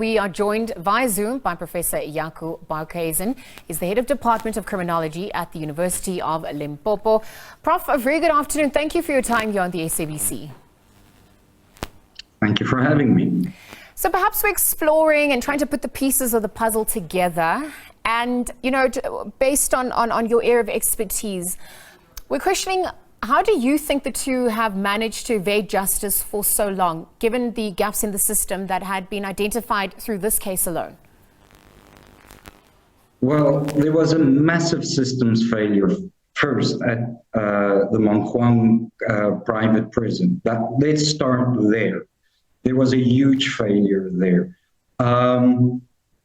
We are joined via Zoom by Professor Jaco Barkhuizen. He's the head of Department of Criminology at the University of Limpopo. Prof, a very good afternoon. Thank you for your time here on the SABC. Thank you for having me. So perhaps we're exploring and trying to put the pieces of the puzzle together. And, you know, based on your area of expertise, we're questioning, how do you think the two have managed to evade justice for so long, given the gaps in the system that had been identified through this case alone? Well, there was a massive systems failure first at the Mankwang private prison. Let's start there. There was a huge failure there.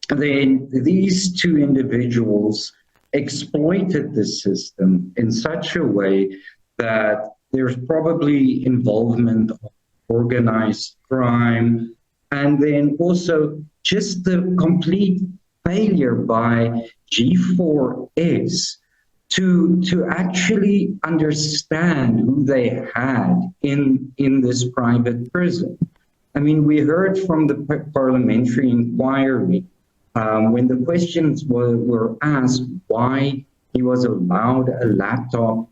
These two individuals exploited the system in such a way that there's probably involvement of organized crime, and then also just the complete failure by G4S to actually understand who they had in this private prison. I mean, we heard from the parliamentary inquiry when the questions were asked why he was allowed a laptop,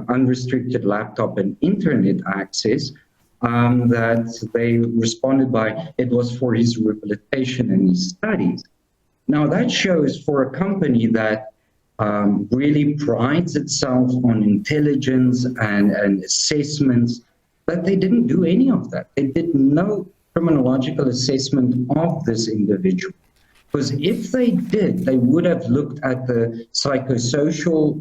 unrestricted laptop and internet access, that they responded by, it was for his rehabilitation and his studies. Now that shows for a company that really prides itself on intelligence and assessments, that they didn't do any of that. They did no criminological assessment of this individual. Because if they did, they would have looked at the psychosocial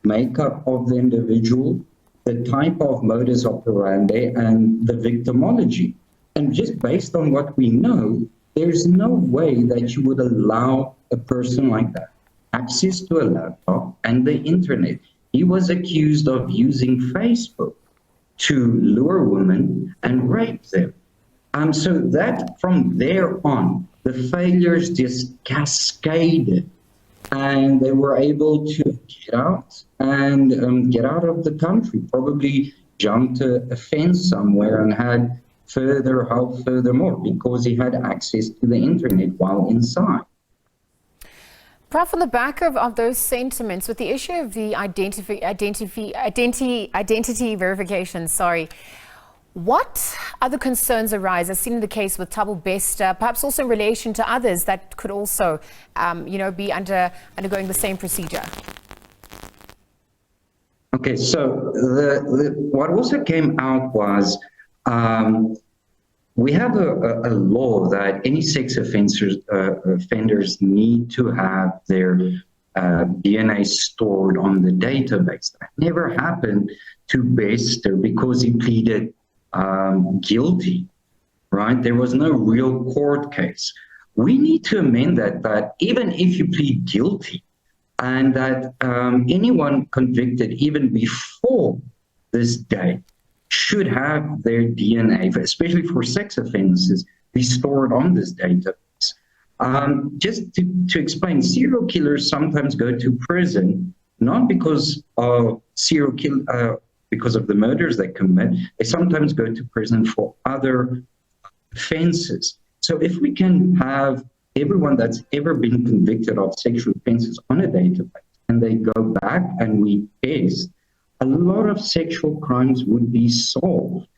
makeup of the individual, the type of modus operandi, and the victimology. And just based on what we know, there's no way that you would allow a person like that access to a laptop and the internet. He was accused of using Facebook to lure women and rape them. So that from there on, the failures just cascaded, and they were able to get out and get out of the country, probably jumped a fence somewhere and had furthermore, because he had access to the internet while inside. Prof, on the back of those sentiments, with the issue of the identity verification, what other concerns arise, as seen in the case with Thabo Bester, perhaps also in relation to others that could also, be undergoing the same procedure? Okay, so what also came out was we have a law that any sex offenders need to have their DNA stored on the database. That never happened to Bester because he pleaded guilty, right? There was no real court case. We need to amend that even if you plead guilty, and that anyone convicted even before this date should have their DNA, especially for sex offenses, be stored on this database. Just to explain, serial killers sometimes go to prison, not because of because of the murders they commit. They sometimes go to prison for other offenses. So if we can have everyone that's ever been convicted of sexual offenses on a database, and they go back and we test, a lot of sexual crimes would be solved.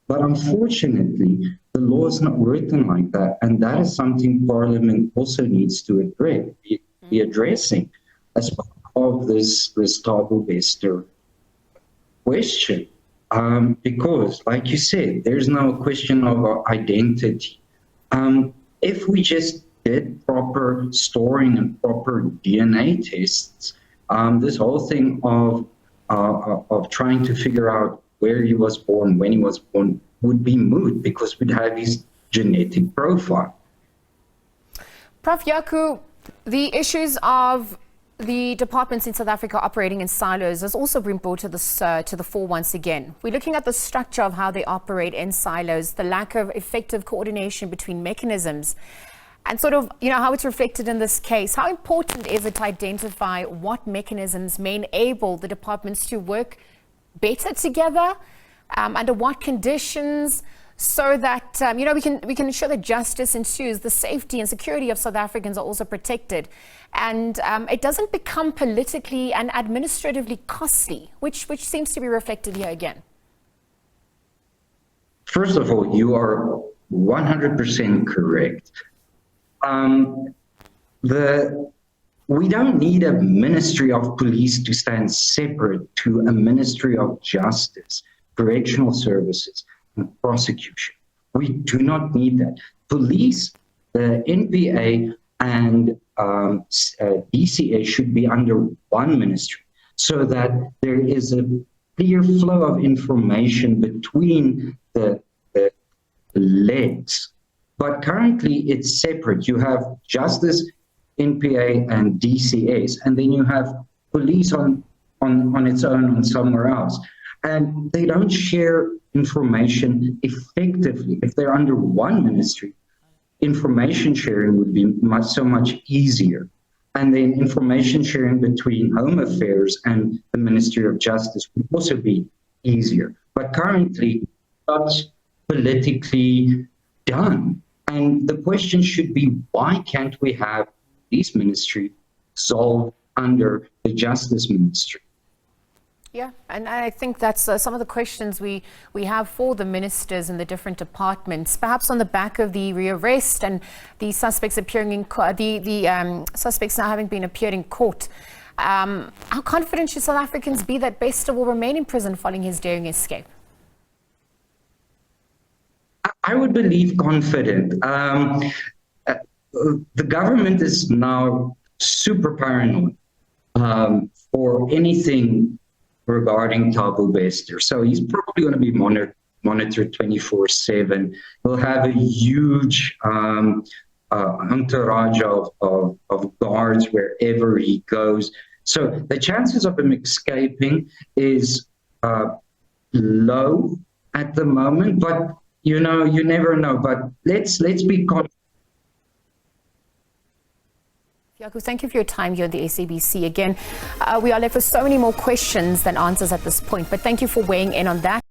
But unfortunately, the law is not written like that, and that is something Parliament also needs to be addressing as part of this Thabo Bester question, because, like you said, there's no question of identity. If we just did proper storing and proper DNA tests, this whole thing of trying to figure out where he was born, when he was born, would be moot, because we'd have his genetic profile. Prof Jaco, the issues of the departments in South Africa operating in silos has also been brought to the fore once again. We're looking at the structure of how they operate in silos, the lack of effective coordination between mechanisms, and how it's reflected in this case. How important is it to identify what mechanisms may enable the departments to work better together, under what conditions, so that we can ensure that justice ensues, the safety and security of South Africans are also protected, and it doesn't become politically and administratively costly, which seems to be reflected here again. First of all, you are 100% correct. We don't need a Ministry of Police to stand separate to a Ministry of Justice, Correctional Services, and Prosecution. We do not need that. Police, the NPA, and DCA should be under one ministry so that there is a clear flow of information between the legs. But currently it's separate. You have Justice, NPA, and DCAs, and then you have police on its own on somewhere else. And they don't share information effectively. If they're under one ministry, information sharing would be so much easier. And then information sharing between Home Affairs and the Ministry of Justice would also be easier. But currently, that's politically done. And the question should be, why can't we have this ministry solved under the Justice Ministry? Yeah, and I think that's some of the questions we have for the ministers in the different departments, perhaps on the back of the rearrest and the suspects appearing in court, the suspects now having been appeared in court. How confident should South Africans be that Bester will remain in prison following his daring escape? I would believe confident. The government is now super paranoid for anything regarding Thabo Bester. So he's probably going to be monitored 24/7. He'll have a huge entourage of guards wherever he goes. So the chances of him escaping is low at the moment, but you never know. But let's be confident. Jaco, thank you for your time here at the SABC. Again, we are left with so many more questions than answers at this point, but thank you for weighing in on that.